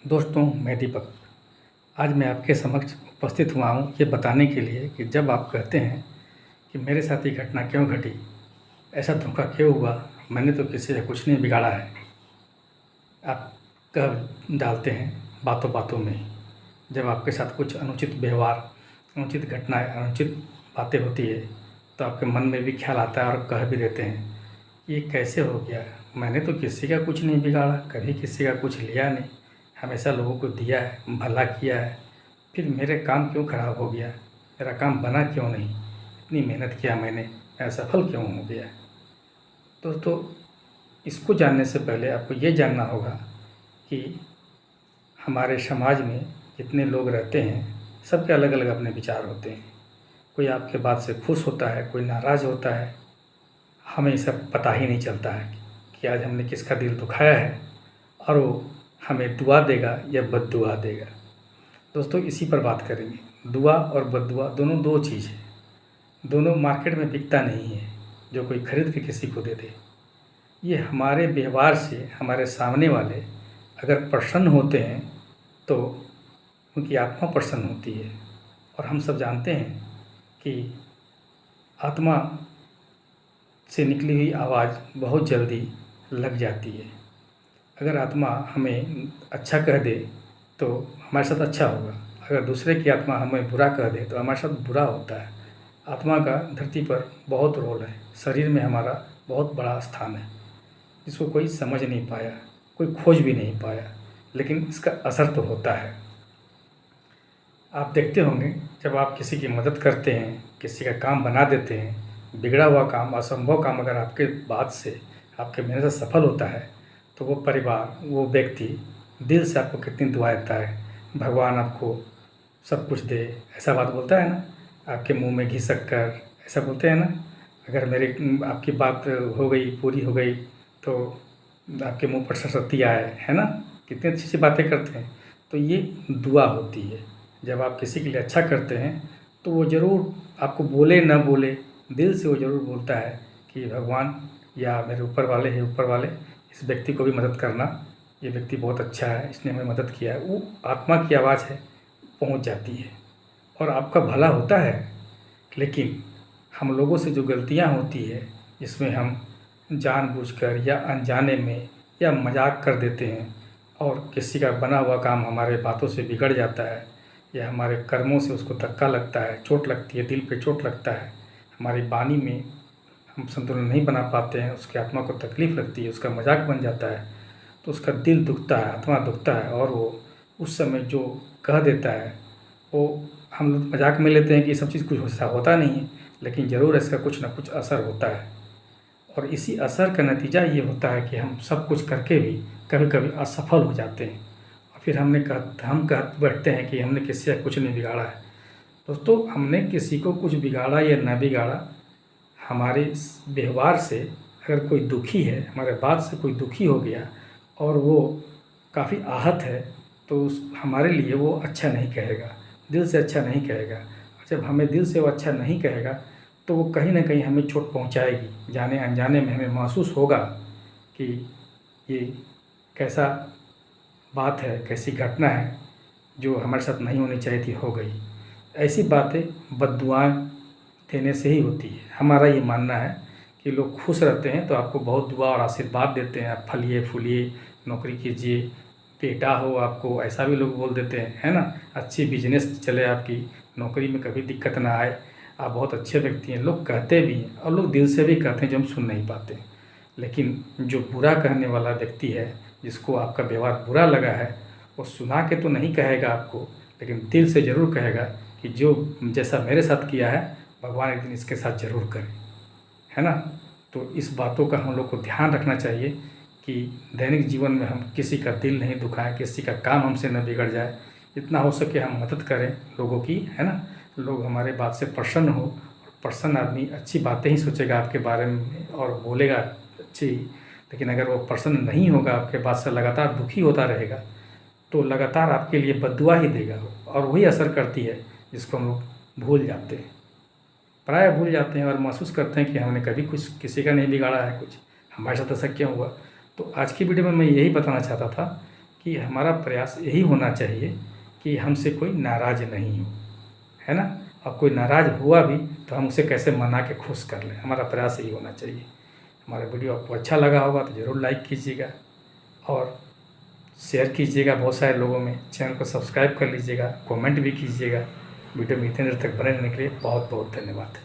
दोस्तों, मैं दीपक। आज मैं आपके समक्ष उपस्थित हुआ हूँ ये बताने के लिए कि जब आप कहते हैं कि मेरे साथ ये घटना क्यों घटी, ऐसा धोखा क्यों हुआ, मैंने तो किसी का कुछ नहीं बिगाड़ा है। आप कह डालते हैं बातों बातों में ही। जब आपके साथ कुछ अनुचित व्यवहार, अनुचित घटनाएं, अनुचित बातें होती है तो आपके मन में भी ख्याल आता है और कह भी देते हैं, ये कैसे हो गया। मैंने तो किसी का कुछ नहीं बिगाड़ा, कभी किसी का कुछ लिया नहीं, हमेशा लोगों को दिया है, भला किया है। फिर मेरे काम क्यों ख़राब हो गया, मेरा काम बना क्यों नहीं, इतनी मेहनत किया मैंने, मैं असफल क्यों हो गया। दोस्तों, इसको जानने से पहले आपको ये जानना होगा कि हमारे समाज में जितने लोग रहते हैं सबके अलग अलग अपने विचार होते हैं। कोई आपके बात से खुश होता है, कोई नाराज़ होता है। हमें ये सब पता ही नहीं चलता है कि आज हमने किसका दिल दुखाया है और वो हमें दुआ देगा या बद्दुआ देगा। दोस्तों, इसी पर बात करेंगे। दुआ और बद्दुआ दोनों दो चीज़ है, दोनों मार्केट में बिकता नहीं है जो कोई खरीद के किसी को दे दे। ये हमारे व्यवहार से हमारे सामने वाले अगर प्रसन्न होते हैं तो उनकी आत्मा प्रसन्न होती है। और हम सब जानते हैं कि आत्मा से निकली हुई आवाज़ बहुत जल्दी लग जाती है। अगर आत्मा हमें अच्छा कह दे तो हमारे साथ अच्छा होगा, अगर दूसरे की आत्मा हमें बुरा कह दे तो हमारे साथ बुरा होता है। आत्मा का धरती पर बहुत रोल है, शरीर में हमारा बहुत बड़ा स्थान है, जिसको कोई समझ नहीं पाया, कोई खोज भी नहीं पाया, लेकिन इसका असर तो होता है। आप देखते होंगे जब आप किसी की मदद करते हैं, किसी का काम बना देते हैं, बिगड़ा हुआ काम, असंभव काम अगर आपके बाद से, आपके मेहनत से सफल होता है तो वो परिवार, वो व्यक्ति दिल से आपको कितनी दुआ देता है, भगवान आपको सब कुछ दे, ऐसा बात बोलता है ना। आपके मुंह में घी शक्कर, ऐसा बोलते हैं ना। अगर मेरे आपकी बात हो गई, पूरी हो गई तो आपके मुंह पर सरस्वती आए, है ना। कितनी अच्छी अच्छी बातें करते हैं। तो ये दुआ होती है। जब आप किसी के लिए अच्छा करते हैं तो वो ज़रूर आपको बोले ना बोले, दिल से वो ज़रूर बोलता है कि भगवान या मेरे ऊपर वाले है, ऊपर वाले इस व्यक्ति को भी मदद करना, ये व्यक्ति बहुत अच्छा है, इसने हमें मदद किया है। वो आत्मा की आवाज़ है, पहुंच जाती है और आपका भला होता है। लेकिन हम लोगों से जो गलतियां होती है, जिसमें हम जानबूझकर या अनजाने में या मजाक कर देते हैं और किसी का बना हुआ काम हमारे बातों से बिगड़ जाता है या हमारे कर्मों से उसको धक्का लगता है, चोट लगती है, दिल पे चोट लगता है, हमारी वाणी में हम संतुलन नहीं बना पाते हैं, उसकी आत्मा को तकलीफ़ लगती है, उसका मजाक बन जाता है, तो उसका दिल दुखता है, आत्मा दुखता है। और वो उस समय जो कह देता है वो हम लोग मजाक में लेते हैं कि सब चीज़ कुछ ऐसा होता नहीं है, लेकिन ज़रूर इसका कुछ ना कुछ असर होता है। और इसी असर का नतीजा ये होता है कि हम सब कुछ करके भी कभी कभी असफल हो जाते हैं और फिर हम कह बैठते हैं कि हमने किसी का कुछ नहीं बिगाड़ा है। दोस्तों, हमने किसी को कुछ बिगाड़ा या ना बिगाड़ा, हमारे इस व्यवहार से अगर कोई दुखी है, हमारे बात से कोई दुखी हो गया और वो काफ़ी आहत है तो उस हमारे लिए वो अच्छा नहीं कहेगा, दिल से अच्छा नहीं कहेगा। और जब हमें दिल से वो अच्छा नहीं कहेगा तो वो कहीं ना कहीं हमें चोट पहुंचाएगी, जाने अनजाने में हमें महसूस होगा कि ये कैसा बात है, कैसी घटना है जो हमारे साथ नहीं होनी चाहिए थी, हो गई। ऐसी बातें बद्दुआएं देने से ही होती है। हमारा ये मानना है कि लोग खुश रहते हैं तो आपको बहुत दुआ और आशीर्वाद देते हैं, आप फलिए फूलिए, नौकरी कीजिए, बेटा हो आपको, ऐसा भी लोग बोल देते हैं, है ना। अच्छी बिजनेस चले आपकी, नौकरी में कभी दिक्कत ना आए, आप बहुत अच्छे व्यक्ति हैं, लोग कहते भी हैं और लोग दिल से भी कहते हैं जो हम सुन नहीं पाते। लेकिन जो बुरा कहने वाला व्यक्ति है, जिसको आपका व्यवहार बुरा लगा है, वो सुना के तो नहीं कहेगा आपको, लेकिन दिल से ज़रूर कहेगा कि जो जैसा मेरे साथ किया है भगवान एक दिन इसके साथ ज़रूर करे, है ना। तो इस बातों का हम लोग को ध्यान रखना चाहिए कि दैनिक जीवन में हम किसी का दिल नहीं दुखाएं, किसी का काम हमसे न बिगड़ जाए, जितना हो सके हम मदद करें लोगों की, है ना। लोग हमारे बात से प्रसन्न हो, और प्रसन्न आदमी अच्छी बातें ही सोचेगा आपके बारे में और बोलेगा अच्छी। लेकिन अगर वो प्रसन्न नहीं होगा, आपके बात से लगातार दुखी होता रहेगा, तो लगातार आपके लिए बद्दुआ ही देगा वो, और वही असर करती है जिसको हम लोग भूल जाते हैं, प्राय भूल जाते हैं और महसूस करते हैं कि हमने कभी कुछ किसी का नहीं बिगाड़ा है, कुछ हमारे साथ ऐसा क्यों हुआ। तो आज की वीडियो में मैं यही बताना चाहता था कि हमारा प्रयास यही होना चाहिए कि हमसे कोई नाराज़ नहीं हो, है ना? और कोई नाराज़ हुआ भी तो हम उसे कैसे मना के खुश कर लें, हमारा प्रयास यही होना चाहिए। हमारा वीडियो आपको अच्छा लगा होगा तो ज़रूर लाइक कीजिएगा और शेयर कीजिएगा बहुत सारे लोगों में, चैनल को सब्सक्राइब कर लीजिएगा, कमेंट भी कीजिएगा। वीडियो में इतने देर तक बने रहने के लिए बहुत बहुत धन्यवाद।